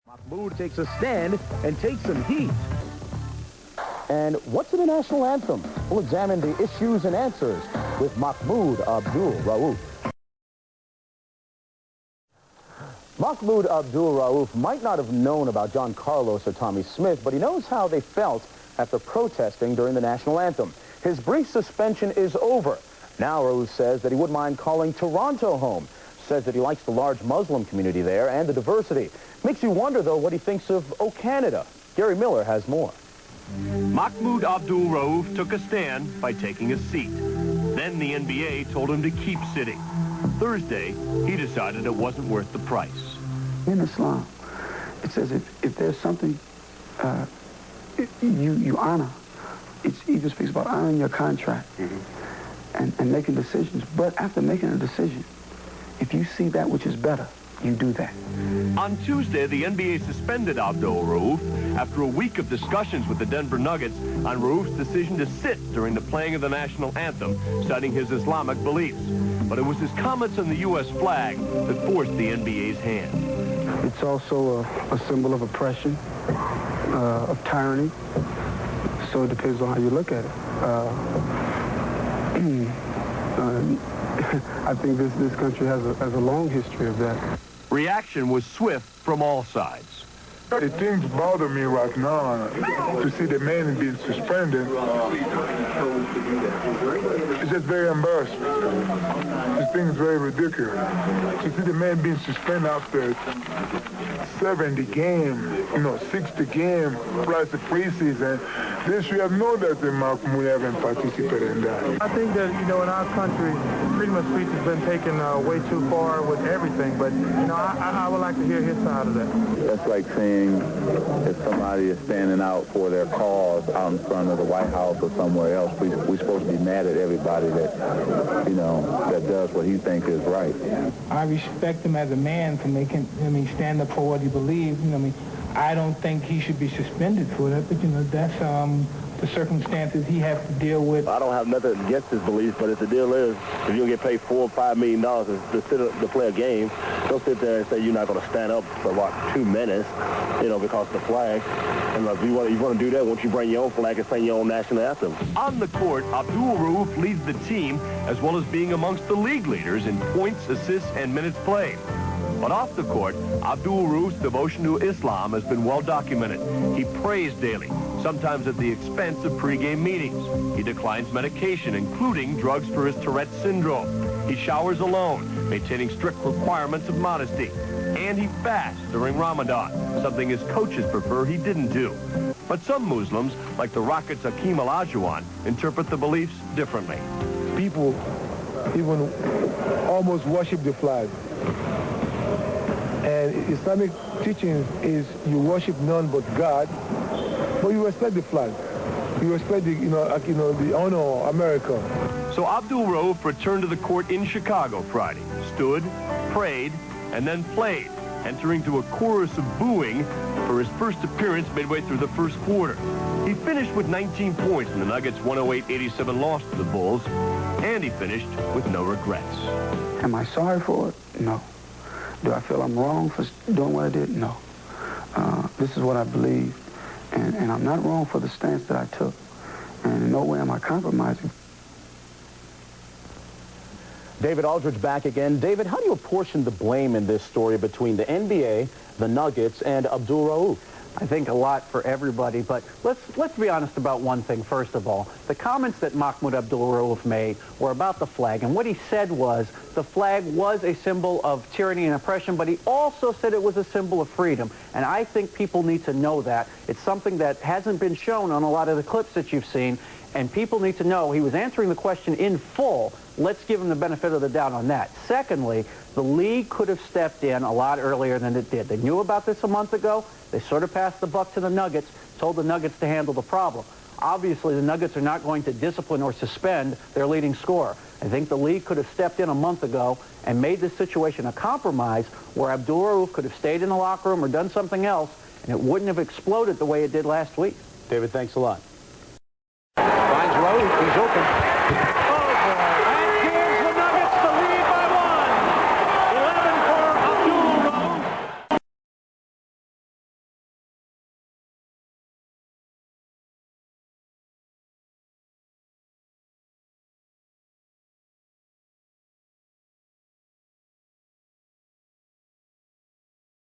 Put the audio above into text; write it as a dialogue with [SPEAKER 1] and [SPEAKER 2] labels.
[SPEAKER 1] Mahmoud takes a stand and takes some heat. And what's in the national anthem? We'll examine the issues and answers with Mahmoud Abdul-Rauf. Mahmoud Abdul-Rauf might not have known about John Carlos or Tommy Smith, but he knows how they felt after protesting during the national anthem. His brief suspension is over. Now Rauf says that he wouldn't mind calling Toronto home. Says that he likes the large Muslim community there and the diversity. Makes you wonder, though, what he thinks of "Oh Canada." Gary Miller has more.
[SPEAKER 2] Mahmoud Abdul-Rauf took a stand by taking a seat. Then the NBA told him to keep sitting. Thursday, he decided it wasn't worth the price.
[SPEAKER 3] In Islam, it says if there's something you honor, it even speaks about honoring your contract and making decisions. But after making a decision, if you see that which is better, you do that.
[SPEAKER 2] On Tuesday, the NBA suspended Abdul-Rauf after a week of discussions with the Denver Nuggets on Rauf's decision to sit during the playing of the national anthem, citing his Islamic beliefs. But it was his comments on the U.S. flag that forced the NBA's hand.
[SPEAKER 3] It's also a symbol of oppression, of tyranny. So it depends on how you look at it. I think this country has a long history of that.
[SPEAKER 2] Reaction was swift from all sides.
[SPEAKER 4] The things bother me right now to see the man being suspended. It's just very embarrassing. This thing is very ridiculous. To see the man being suspended after 70 games, 60 games, plus the preseason, they should have known that the Mahmoud haven't participated in that.
[SPEAKER 5] I think that, in our country, freedom of speech has been taken way too far with everything, but, I would like to hear his side of that.
[SPEAKER 6] That's like saying if somebody is standing out for their cause out in front of the White House or somewhere else, we're supposed to be mad at everybody that, that does what he thinks is right.
[SPEAKER 7] I respect him as a man for making, stand up for what he believes. I don't think he should be suspended for that, but, that's the circumstances he has to deal with.
[SPEAKER 8] I don't have nothing against his beliefs, but if the deal is, if you get paid $4 or $5 million to play a game, don't sit there and say you're not going to stand up for about 2 minutes, because of the flag. And if you want to do that, won't you bring your own flag and sing your own national anthem?
[SPEAKER 2] On the court, Abdul-Rauf leads the team, as well as being amongst the league leaders in points, assists, and minutes played. But off the court, Abdul-Rauf's devotion to Islam has been well documented. He prays daily, sometimes at the expense of pregame meetings. He declines medication, including drugs for his Tourette's syndrome. He showers alone, maintaining strict requirements of modesty. And he fasts during Ramadan, something his coaches prefer he didn't do. But some Muslims, like the Rockets' Hakeem Olajuwon, interpret the beliefs differently.
[SPEAKER 9] People even almost worship the flag. And Islamic teaching is you worship none but God, but you respect the flag. You respect the honor of America.
[SPEAKER 2] So Abdul-Rauf returned to the court in Chicago Friday, stood, prayed, and then played, entering to a chorus of booing for his first appearance midway through the first quarter. He finished with 19 points in the Nuggets' 108-87 loss to the Bulls, and he finished with no regrets.
[SPEAKER 3] Am I sorry for it? No. Do I feel I'm wrong for doing what I did? No. This is what I believe, and I'm not wrong for the stance that I took, and in no way am I compromising.
[SPEAKER 1] David Aldridge back again. David, how do you apportion the blame in this story between the NBA, the Nuggets, and Abdul-Rauf?
[SPEAKER 10] I think a lot for everybody, but let's be honest about one thing, first of all. The comments that Mahmoud Abdul-Rauf made were about the flag, and what he said was the flag was a symbol of tyranny and oppression, but he also said it was a symbol of freedom, and I think people need to know that. It's something that hasn't been shown on a lot of the clips that you've seen, and people need to know he was answering the question in full. Let's give him the benefit of the doubt on that. Secondly, the league could have stepped in a lot earlier than it did. They knew about this a month ago. They sort of passed the buck to the Nuggets, told the Nuggets to handle the problem. Obviously, the Nuggets are not going to discipline or suspend their leading scorer. I think the league could have stepped in a month ago and made this situation a compromise where Abdul-Rauf could have stayed in the locker room or done something else, and it wouldn't have exploded the way it did last week.
[SPEAKER 1] David, thanks a lot.
[SPEAKER 10] Finds Rauf. He's open.